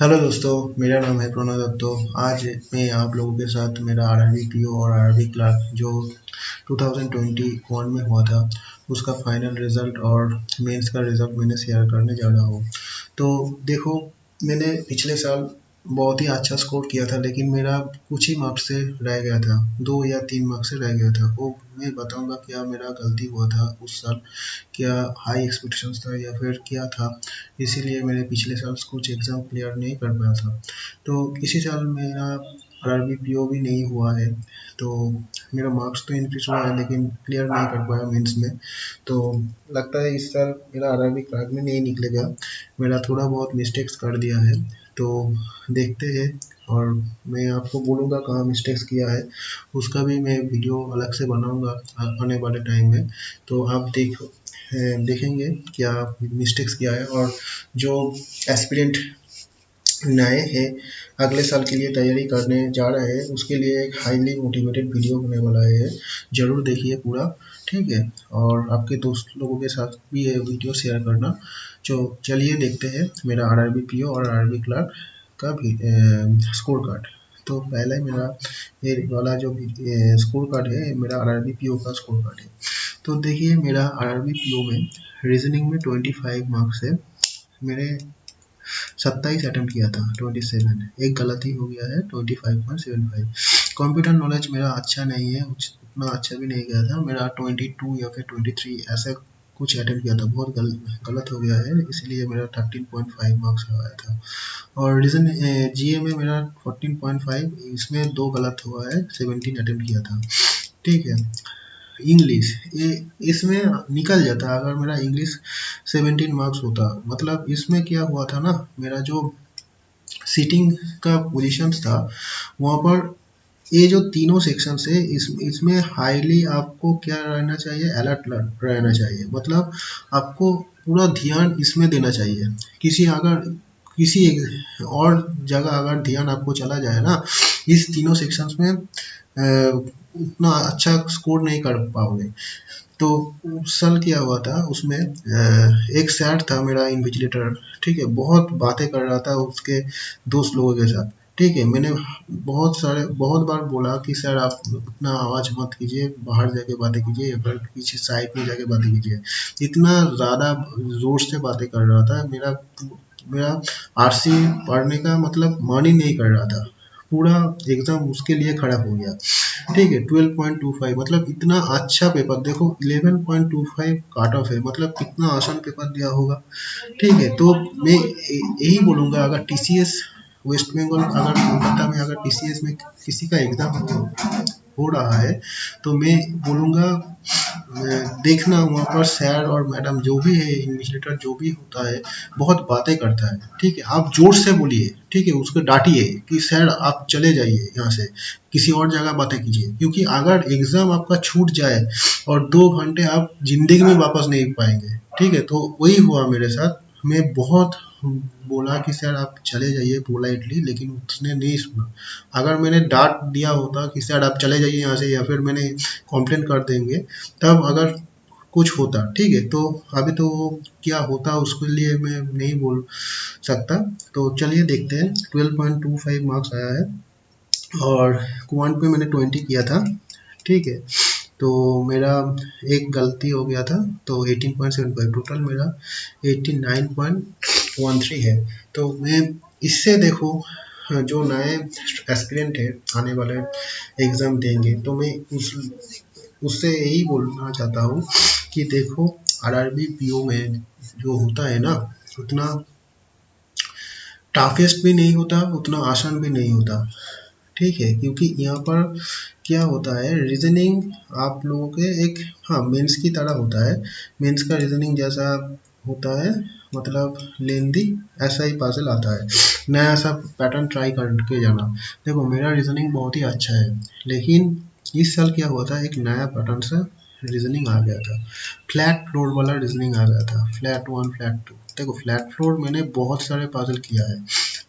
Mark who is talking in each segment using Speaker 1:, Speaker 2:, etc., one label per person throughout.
Speaker 1: Hello दोस्तों, मेरा नाम है प्रणव दत्तो। आज मैं आप लोगों के साथ मेरा आरआरबी पीओ और आरआरबी क्लर्क जो 2021 में हुआ था उसका फाइनल रिजल्ट और मेंस का रिजल्ट मैंने शेयर करने जा रहा हूँ। तो देखो, मैंने पिछले साल बहुत ही अच्छा स्कोर किया था, लेकिन मेरा कुछ ही मार्क्स से रह गया था, 2 या 3 मार्क्स से रह गया था। वो मैं बताऊंगा क्या मेरा गलती हुआ था उस साल, क्या हाई एक्सपेक्टेशंस था या फिर क्या था, इसीलिए मैंने पिछले साल कुछ एग्ज़ाम क्लियर नहीं कर पाया था। तो इसी साल मेरा आरआरबी पीओ भी नहीं हुआ है, तो मेरा मार्क्स तो इंक्रीज हुआ है लेकिन क्लियर नहीं कर पाया मेंस में। तो लगता है इस साल मेरा आरआरबी क्रैक में नहीं निकलेगा, मेरा थोड़ा बहुत मिस्टेक्स कर दिया है। तो देखते हैं, और मैं आपको बोलूँगा कहाँ मिस्टेक्स किया है, उसका भी मैं वीडियो अलग से बनाऊँगा आने वाले टाइम में। तो आप देखेंगे क्या मिस्टेक्स किया है, और जो एस्पिरेंट नए हैं अगले साल के लिए तैयारी करने जा रहे हैं उसके लिए एक हाईली मोटिवेटेड वीडियो होने वाला है। ज़रूर देखिए पूरा, ठीक है। और आपके दोस्त लोगों के साथ भी ये वीडियो शेयर करना। जो चलिए देखते हैं मेरा आरआरबी पीओ और आरआरबी क्लर्क का भी स्कोर कार्ड। तो पहले मेरा ये वाला जो स्कोर कार्ड है मेरा आरआरबी पीओ का स्कोर कार्ड है। तो देखिए मेरा आरआरबी पीओ में रीजनिंग में 25 मार्क्स है। मेरे 27 अटेम्प्ट किया था, 27 एक गलती हो गया है, 25.75। कंप्यूटर नॉलेज मेरा अच्छा नहीं है, उतना अच्छा भी नहीं गया था मेरा, 22 या फिर 23 ऐसा कुछ अटेम्प्ट किया था, बहुत गलत हो गया है, इसलिए मेरा 13.5 मार्क्स आया था। और रीजन जीए में मेरा 14.5, इसमें 2 गलत हुआ है, 17 अटेम्प्ट किया था, ठीक है। इंग्लिश ये इसमें निकल जाता अगर मेरा इंग्लिश 17 मार्क्स होता। मतलब इसमें क्या हुआ था ना, मेरा जो सीटिंग का पोजीशन था वहाँ पर ये जो तीनों सेक्शन है इसमें हाईली आपको क्या रहना चाहिए, अलर्ट रहना चाहिए। मतलब आपको पूरा ध्यान इसमें देना चाहिए। किसी और जगह अगर ध्यान आपको चला जाए ना इस तीनों सेक्शंस में, उतना अच्छा स्कोर नहीं कर पाओगे। तो उस साल क्या हुआ था उसमें, एक सैर था मेरा इन्विजिलेटर, ठीक है, बहुत बातें कर रहा था उसके दोस्त लोगों के साथ, ठीक है। मैंने बहुत बार बोला कि सर आप उतना आवाज़ मत कीजिए, बाहर जाके बातें कीजिए या फिर किसी साइड में जाके बातें कीजिए। इतना ज़्यादा ज़ोर से बातें कर रहा था, मेरा मेरा आरसी पढ़ने का मतलब मन ही नहीं कर रहा था। पूरा एग्ज़ाम उसके लिए खराब हो गया, ठीक है। 12.25 मतलब इतना अच्छा पेपर, देखो 11.25 काट ऑफ है, मतलब कितना आसान पेपर दिया होगा, ठीक है। तो मैं यही बोलूँगा, अगर टीसीएस वेस्ट बंगाल, अगर कोलकाता में अगर टीसीएस में किसी का एग्ज़ाम हो रहा है तो मैं बोलूँगा देखना वहाँ पर सर और मैडम जो भी है, इन्विजिलेटर जो भी होता है बहुत बातें करता है, ठीक है। आप जोर से बोलिए, ठीक है, उसको डांटिए कि सर आप चले जाइए यहाँ से, किसी और जगह बातें कीजिए, क्योंकि अगर एग्ज़ाम आपका छूट जाए और 2 घंटे आप जिंदगी में वापस नहीं पाएंगे, ठीक है। तो वही हुआ मेरे साथ, मैं बहुत बोला कि सर आप चले जाइए पोलाइटली, लेकिन उसने नहीं सुना। अगर मैंने डांट दिया होता कि सर आप चले जाइए यहाँ से या फिर मैंने कंप्लेंट कर देंगे, तब अगर कुछ होता, ठीक है। तो अभी तो क्या होता उसके लिए मैं नहीं बोल सकता। तो चलिए देखते हैं, 12.25 मार्क्स आया है, और क्वांट पे मैंने 20 किया था, ठीक है। तो मेरा एक गलती हो गया था, तो 18.75 टोटल मेरा 89.13 है। तो मैं इससे देखो, जो नए एस्पिरेंट है आने वाले एग्ज़ाम देंगे, तो मैं उससे यही बोलना चाहता हूँ कि देखो आरआरबी पीओ में जो होता है ना, उतना टाफेस्ट भी नहीं होता, उतना आसान भी नहीं होता, ठीक है। क्योंकि यहाँ पर क्या होता है, रीजनिंग आप लोगों के एक, हाँ, मेंस की तरह होता है। मेंस का रीजनिंग जैसा होता है, मतलब लेंदी, ऐसा ही पजल आता है, नया सा पैटर्न ट्राई करके जाना। देखो मेरा रीजनिंग बहुत ही अच्छा है, लेकिन इस साल क्या हुआ था, एक नया पैटर्न से रीजनिंग आ गया था, फ्लैट फ्लोर वाला रीजनिंग आ गया था, फ्लैट वन फ्लैट टू। देखो फ्लैट फ्लोर मैंने बहुत सारे पजल किया है,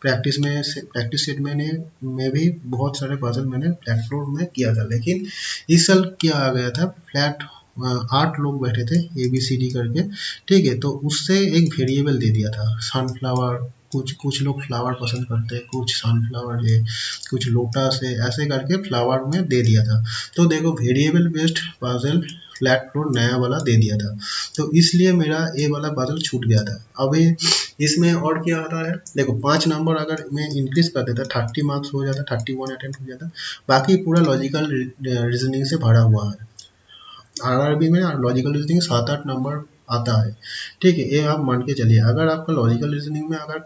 Speaker 1: प्रैक्टिस सेट में भी बहुत सारे पजल मैंने फ्लैट फ्लोर में किया था। लेकिन इस साल क्या आ गया था, फ्लैट 8 लोग बैठे थे ए बी सी डी करके, ठीक है। तो उससे एक वेरिएबल दे दिया था, सनफ्लावर कुछ कुछ लोग फ्लावर पसंद करते हैं, कुछ सनफ्लावर है, कुछ लोटस है, ऐसे करके फ्लावर में दे दिया था। तो देखो variable based puzzle flat floor नया वाला दे दिया था, तो इसलिए मेरा ए वाला पजल छूट गया था। अभी इसमें और क्या आता है, देखो 5 नंबर अगर मैं इंक्रीज कर देता 30 मार्क्स हो जाता, 31 अटेम्प्ट हो जाता। बाकी पूरा लॉजिकल रीजनिंग से भरा हुआ है। आरआरबी में लॉजिकल रीजनिंग 7-8 नंबर आता है, ठीक है, ये आप मान के चलिए। अगर आपका लॉजिकल रीजनिंग में अगर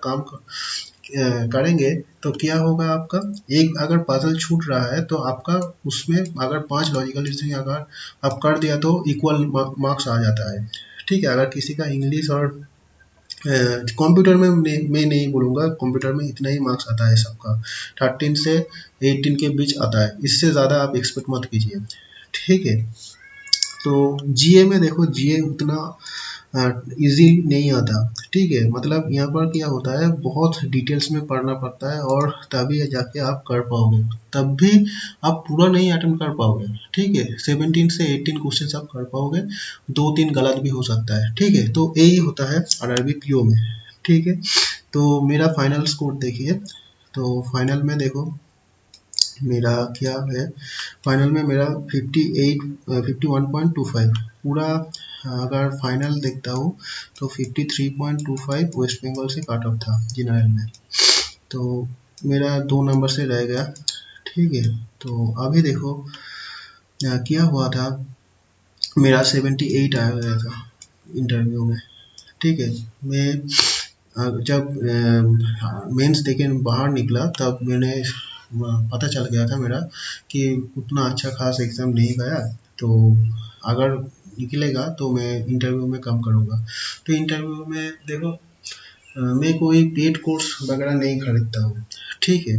Speaker 1: करेंगे तो क्या होगा, आपका एक अगर पजल छूट रहा है तो आपका उसमें अगर 5 लॉजिकल रीजनिंग अगर आप कर दिया तो इक्वल मार्क्स आ जाता है, ठीक है। अगर किसी का इंग्लिश और कंप्यूटर में मैं नहीं बोलूँगा, कंप्यूटर में इतना ही मार्क्स आता है सबका, 13 से 18 के बीच आता है, इससे ज़्यादा आप एक्सपेक्ट मत कीजिए, ठीक है। तो जीए में देखो, जीए उतना इजी नहीं आता, ठीक है। मतलब यहाँ पर क्या होता है, बहुत डिटेल्स में पढ़ना पड़ता है और तभी जाके आप कर पाओगे, तब भी आप पूरा नहीं अटेम्प्ट कर पाओगे, ठीक है। 17 से 18 क्वेश्चन आप कर पाओगे, 2-3 गलत भी हो सकता है, ठीक है। तो यही होता है आरआरबी पीओ में, ठीक है। तो मेरा फाइनल स्कोर देखिए, तो फाइनल में देखो मेरा क्या है, फाइनल में मेरा 51.25 पूरा। अगर फाइनल देखता हूँ तो 53.25 वेस्ट बंगाल से काट ऑफ था जनरल में, तो मेरा 2 नंबर से रह गया, ठीक है। तो अभी देखो क्या हुआ था, मेरा 78 आया गया था इंटरव्यू में, ठीक है। मैं जब मेंस देके बाहर निकला तब मैंने पता चल गया था मेरा कि उतना अच्छा खास एग्ज़ाम नहीं गया, तो अगर निकलेगा तो मैं इंटरव्यू में कम करूँगा। तो इंटरव्यू में देखो मैं कोई पेड कोर्स वगैरह नहीं खरीदता हूँ, ठीक है।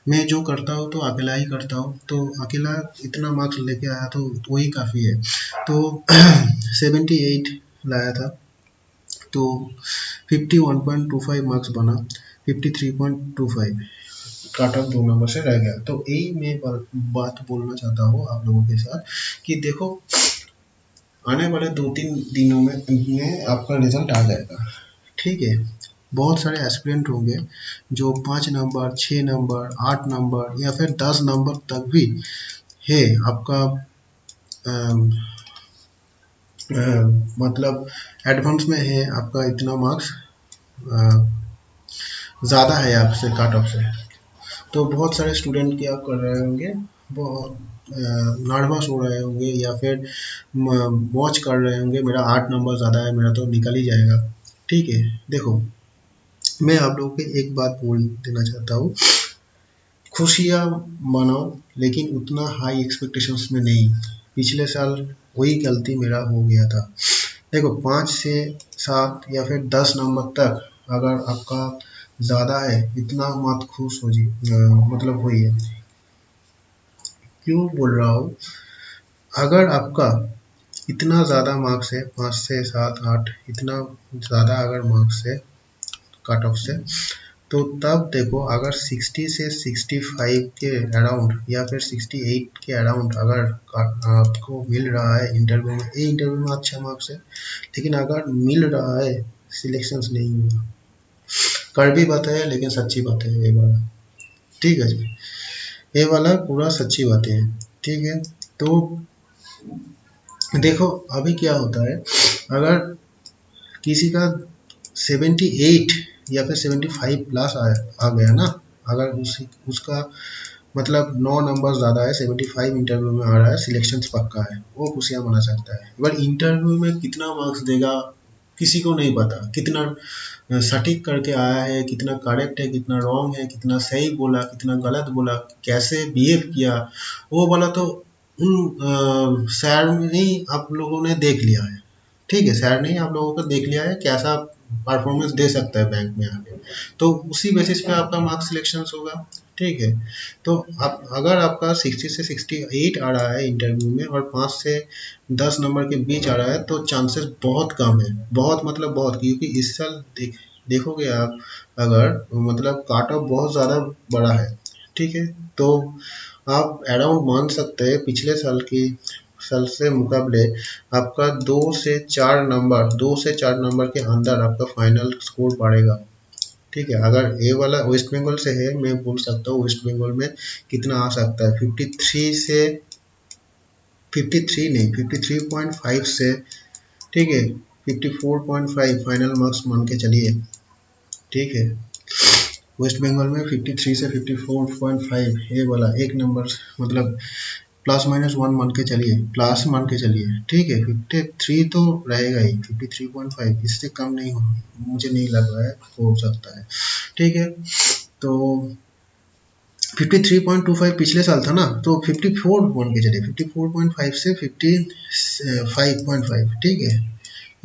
Speaker 1: मैं जो करता हूँ तो अकेला ही करता हूँ, तो अकेला इतना मार्क्स लेके आया तो वही काफ़ी है। तो 78 लाया था, तो 51.25 मार्क्स बना, 53.25 काट ऑफ 2 नंबर से रह गया। तो यही मैं बात बोलना चाहता हूँ आप लोगों के साथ कि देखो आने वाले 2-3 दिनों में आपका रिजल्ट आ जाएगा, ठीक है। बहुत सारे एस्पिरेंट होंगे जो 5 नंबर, 6 नंबर, 8 नंबर या फिर 10 नंबर तक भी है आपका, मतलब एडवांस में है आपका, इतना मार्क्स ज़्यादा है आपसे काट ऑफ से। तो बहुत सारे स्टूडेंट क्या कर रहे होंगे, बहुत नर्वस हो रहे होंगे या फिर वॉच कर रहे होंगे, मेरा 8 नंबर ज़्यादा है, मेरा तो निकल ही जाएगा, ठीक है। देखो मैं आप लोगों को एक बात बोल देना चाहता हूँ, खुशियाँ मनाओ लेकिन उतना हाई एक्सपेक्टेशंस में नहीं। पिछले साल वही गलती मेरा हो गया था। देखो 5 से 7 या फिर 10 नंबर तक अगर आपका ज़्यादा है, इतना मत खुश हो जी, मतलब होइए। क्यों बोल रहा हूँ, अगर आपका इतना ज़्यादा मार्क्स है, 5 से 7, 8 इतना ज़्यादा अगर मार्क्स है कट ऑफ से, तो तब देखो अगर 60 से 65 के अराउंड या फिर 68 के अराउंड अगर आपको मिल रहा है इंटरव्यू में, ये इंटरव्यू में अच्छा मार्क्स है, लेकिन अगर मिल रहा है सिलेक्शंस नहीं हुआ, कड़वी बात है लेकिन सच्ची बात है ये वाला, ठीक है जी, ये वाला पूरा सच्ची बातें है, ठीक है। तो देखो अभी क्या होता है, अगर किसी का 78 या फिर 75 प्लस आ गया ना, अगर उसका मतलब 9 नंबर ज़्यादा है, 75 इंटरव्यू में आ रहा है, सिलेक्शन पक्का है, वो खुशियाँ मना सकता है। बट इंटरव्यू में कितना मार्क्स देगा किसी को नहीं पता, कितना सटीक करके आया है, कितना करेक्ट है, कितना रॉन्ग है, कितना सही बोला, कितना गलत बोला, कैसे बिहेव किया, वो वाला तो उन सैर में ही आप लोगों ने देख लिया है, ठीक है। सैर ने ही आप लोगों को देख लिया है कैसा परफॉर्मेंस दे सकता है बैंक में आके, तो उसी बेसिस पे आपका मार्क्स सिलेक्शन होगा, ठीक है। तो आप अगर आपका 60 से 68 आ रहा है इंटरव्यू में और 5 से 10 नंबर के बीच आ रहा है, तो चांसेस बहुत कम है, बहुत मतलब बहुत, क्योंकि इस साल देखोगे आप, अगर मतलब काट ऑफ बहुत ज़्यादा बड़ा है, ठीक है। तो आप अराउंड मान सकते हैं पिछले साल से मुकाबले आपका 2 से 4 नंबर के अंदर आपका फाइनल स्कोर बढ़ेगा, ठीक है, अगर ए वाला वेस्ट बंगाल से है, मैं बोल सकता हूँ वेस्ट बंगाल में कितना आ सकता है, 53 से 53 नहीं 53.5 से, ठीक है, 54.5 फाइनल मार्क्स मान के चलिए। ठीक है, वेस्ट बंगाल में 53 से 54.5 ये वाला एक नंबर, मतलब प्लस माइनस वन मान के चलिए, प्लस मान के चलिए। ठीक है, 53 तो रहेगा ही, 53.5 इससे कम नहीं हो, मुझे नहीं लग रहा है हो सकता है। ठीक है, तो 53.25 पिछले साल था ना, तो 54 मान के चलिए, 54.5 से 55.5। ठीक है,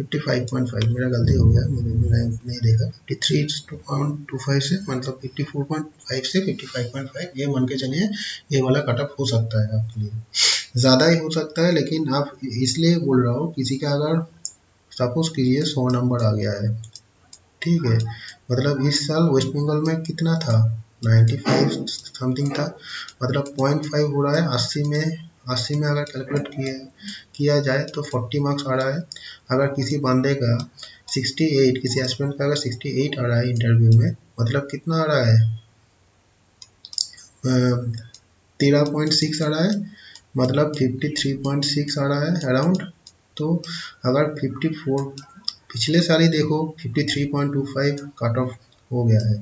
Speaker 1: 55.5 मेरा गलती हो गया, मैंने नहीं देखा। 53.25 से मतलब 54.5 से 55.5 ये मान के चलिए, ये वाला कट ऑफ हो सकता है आपके लिए। ज़्यादा ही हो सकता है, लेकिन आप इसलिए बोल रहा हूँ, किसी का अगर सपोज कीजिए 100 नंबर आ गया है, ठीक है, मतलब इस साल वेस्ट बंगाल में कितना था, 95 समथिंग था, मतलब 0.5 हो रहा है 80 में अगर कैलकुलेट किया जाए तो 40 मार्क्स आ रहा है। अगर किसी बंदे का 68, किसी एस्पिरेंट का अगर 68 आ रहा है इंटरव्यू में, मतलब कितना आ रहा है, 13.6 आ रहा है, मतलब 53.6 आ रहा है अराउंड। तो अगर 54, पिछले साल ही देखो 53.25 कट ऑफ हो गया है,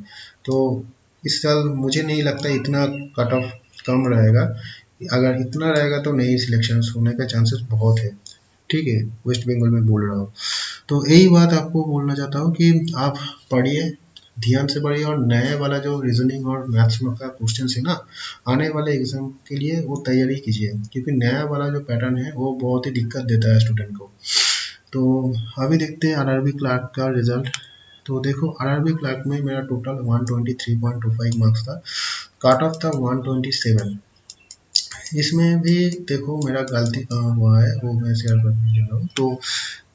Speaker 1: तो इस साल मुझे नहीं लगता इतना कट ऑफ कम रहेगा। अगर इतना रहेगा तो नई सिलेक्शन होने का चांसेस बहुत है। ठीक है, वेस्ट बंगाल में बोल रहा हूँ, तो यही बात आपको बोलना चाहता हूँ कि आप पढ़िए, ध्यान से पढ़िए, और नए वाला जो रीजनिंग और मैथ्स में का क्वेश्चन है ना, आने वाले एग्जाम के लिए वो तैयारी कीजिए, क्योंकि नया वाला जो पैटर्न है वो बहुत ही दिक्कत देता है स्टूडेंट को। तो अभी देखते हैं आरआरबी क्लर्क का रिजल्ट। तो देखो, आरआरबी क्लर्क में मेरा टोटल 123.25 मार्क्स था, कट ऑफ था 127। इसमें भी देखो मेरा गलती कहाँ हुआ है, वो मैं शेयर करने जा रहा हूँ। तो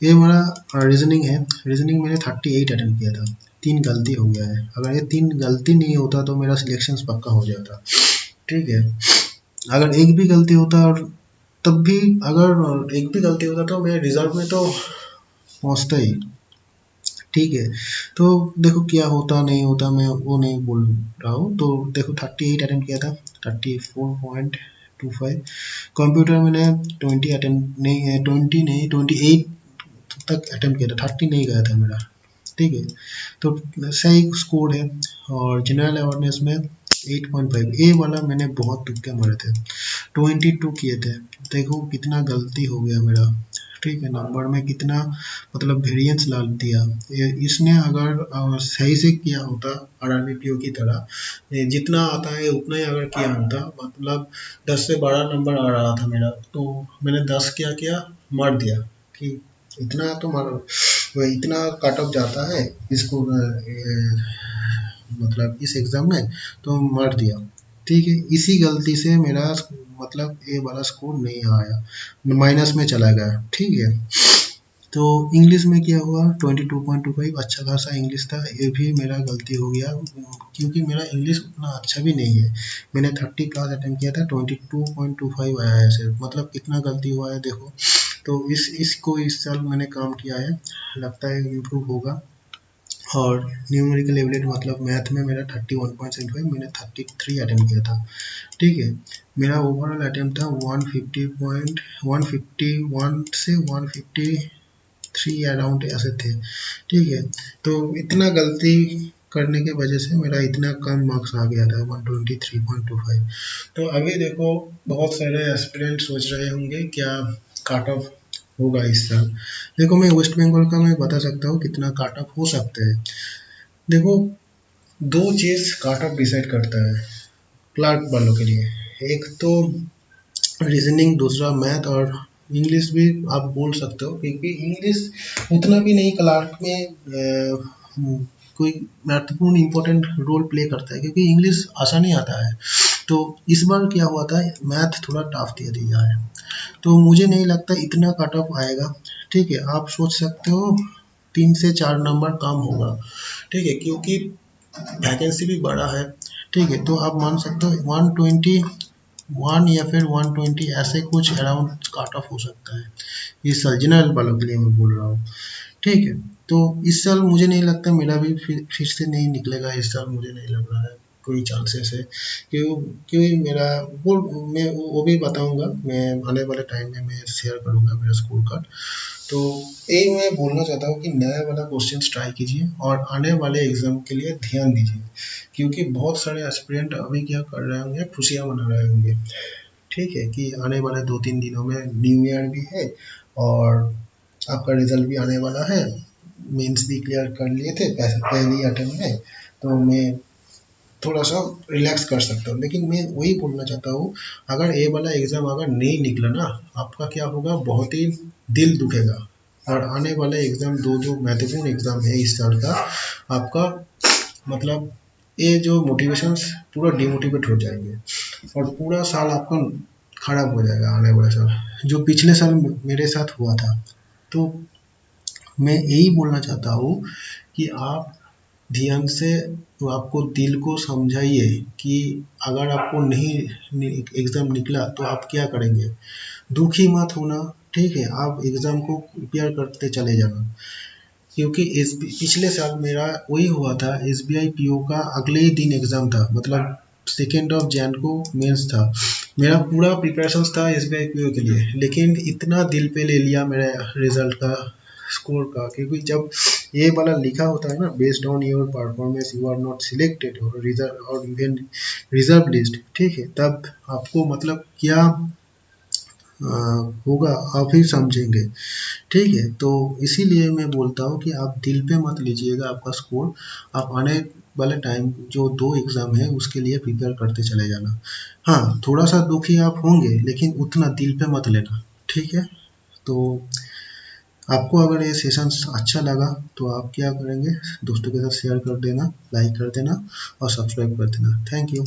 Speaker 1: ये मेरा रीजनिंग है, रीजनिंग मैंने 38 अटेम्प्ट किया था, 3 गलती हो गया है। अगर ये 3 गलती नहीं होता तो मेरा सिलेक्शन पक्का हो जाता। ठीक है, अगर एक भी गलती होता, और तब भी अगर एक भी गलती होता तो मैं रिजल्ट में तो पहुंचता ही। ठीक है, तो देखो क्या होता नहीं होता मैं वो नहीं बोल रहा हूँ। तो देखो 38 अटेम्प्ट किया था, 34.25। कंप्यूटर मैंने 20 अटेम्प्ट नहीं है, 20 नहीं 28 तक अटेम्प्ट किया था, 30 नहीं गया था मेरा। ठीक है, तो सही स्कोर है। और जनरल अवेयरनेस में 8.5, ए वाला मैंने बहुत तुक्के मारे थे, 22 किए थे। देखो कितना गलती हो गया मेरा। ठीक है, नंबर में कितना मतलब वेरिएंस ला दिया। इसने अगर सही से किया होता आरआरबी पीओ की तरह, जितना आता है उतना ही अगर किया होता, मतलब 10 से 12 नंबर आ रहा था मेरा, तो मैंने 10 क्या किया, मार दिया कि इतना तो मारो, वह इतना कट ऑफ जाता है इसको, मतलब इस एग्जाम में, तो मार दिया। ठीक है, इसी गलती से मेरा मतलब ए वाला स्कोर नहीं आया, माइनस में चला गया। ठीक है, तो इंग्लिश में क्या हुआ, 22.25 अच्छा खासा इंग्लिश था, ये भी मेरा गलती हो गया, क्योंकि मेरा इंग्लिश उतना अच्छा भी नहीं है। मैंने 30 क्लास अटेम्प्ट किया था, 22.25 आया है सिर्फ, मतलब कितना गलती हुआ है देखो। तो इसको इस साल मैंने काम किया है, लगता है इम्प्रूव होगा। और न्यूमेरिकल एबिलिटी मतलब मैथ में मेरा 31.75, मैंने 33 अटेम्प्ट किया था। ठीक है, मेरा ओवरऑल अटेम्प्ट था 151 से 153 अराउंड ऐसे थे। ठीक है, तो इतना गलती करने के वजह से मेरा इतना कम मार्क्स आ गया था, 123.25। तो अभी देखो बहुत सारे एस्पिरेंट सोच रहे होंगे क्या कट ऑफ होगा इस साल। देखो मैं वेस्ट बंगाल का मैं बता सकता हूँ कितना कट ऑफ हो सकता है। देखो, दो चीज़ कट ऑफ डिसाइड करता है क्लार्क वालों के लिए, एक तो रीजनिंग, दूसरा मैथ, और इंग्लिश भी आप बोल सकते हो, क्योंकि इंग्लिश उतना भी नहीं क्लार्क में कोई महत्वपूर्ण इम्पोर्टेंट रोल प्ले करता है, क्योंकि इंग्लिश आसानी आता है। तो इस बार क्या हुआ था, मैथ थोड़ा टफ दे दिया है, तो मुझे नहीं लगता इतना कट ऑफ आएगा। ठीक है, आप सोच सकते हो 3 से 4 नंबर कम होगा। ठीक है, क्योंकि वैकेंसी भी बड़ा है। ठीक है, तो आप मान सकते हो 121 या फिर 120 ऐसे कुछ अराउंड कट ऑफ हो सकता है इस साल, जनरल वालों के लिए मैं बोल रहा हूँ। ठीक है। तो इस साल मुझे नहीं लगता मेरा भी फिर से नहीं निकलेगा, इस साल मुझे नहीं लग रहा है कोई चांसेस है। क्यों? क्योंकि मेरा वो मैं वो भी बताऊंगा, मैं आने वाले टाइम में मैं शेयर करूंगा मेरा स्कूल कार्ड। तो यही मैं बोलना चाहता हूँ कि नया वाला क्वेश्चन ट्राई कीजिए और आने वाले एग्जाम के लिए ध्यान दीजिए, क्योंकि बहुत सारे एस्पिरेंट अभी क्या कर रहे होंगे, खुशियाँ मना रहे होंगे। ठीक है कि आने वाले 2-3 दिनों में न्यू ईयर भी है और आपका रिजल्ट भी आने वाला है। मेंस भी क्लियर कर लिए थे पहली अटेम्प्ट में, तो मैं थोड़ा सा रिलैक्स कर सकता हूँ। लेकिन मैं वही बोलना चाहता हूँ, अगर ये वाला एग्ज़ाम अगर नहीं निकला ना, आपका क्या होगा, बहुत ही दिल दुखेगा। और आने वाले एग्ज़ाम दो जो महत्वपूर्ण एग्ज़ाम है इस साल का, आपका मतलब ये जो मोटिवेशन पूरा डिमोटिवेट हो जाएंगे और पूरा साल आपका खराब हो जाएगा आने वाले साल, जो पिछले साल मेरे साथ हुआ था। तो मैं यही बोलना चाहता हूँ कि आप ध्यान से, तो आपको दिल को समझाइए कि अगर आपको नहीं एग्ज़ाम निकला तो आप क्या करेंगे। दुखी मत होना, ठीक है, आप एग्ज़ाम को प्रिपेयर करते चले जाना। क्योंकि इस पिछले साल मेरा वही हुआ था, एसबीआई पीओ का अगले ही दिन एग्ज़ाम था, मतलब 2 जैन को मेंस था। मेरा पूरा प्रिपरेशन था एसबीआई पीओ के लिए, लेकिन इतना दिल पे ले लिया मेरे रिजल्ट का, स्कोर का, क्योंकि जब ये वाला लिखा होता है ना, based on your performance you are not selected और रिजर्व और इवन रिजर्व लिस्ट, ठीक है, तब आपको मतलब क्या होगा आप ही समझेंगे। ठीक है, तो इसीलिए मैं बोलता हूँ कि आप दिल पे मत लीजिएगा आपका स्कोर। आप आने वाले टाइम जो 2 एग्ज़ाम है उसके लिए प्रिपेयर करते चले जाना। हाँ, थोड़ा सा दुखी आप होंगे, लेकिन उतना दिल पे मत लेना। ठीक है, तो आपको अगर ये सेशंस अच्छा लगा तो आप क्या करेंगे, दोस्तों के साथ शेयर कर देना, लाइक कर देना और सब्सक्राइब कर देना। Thank you.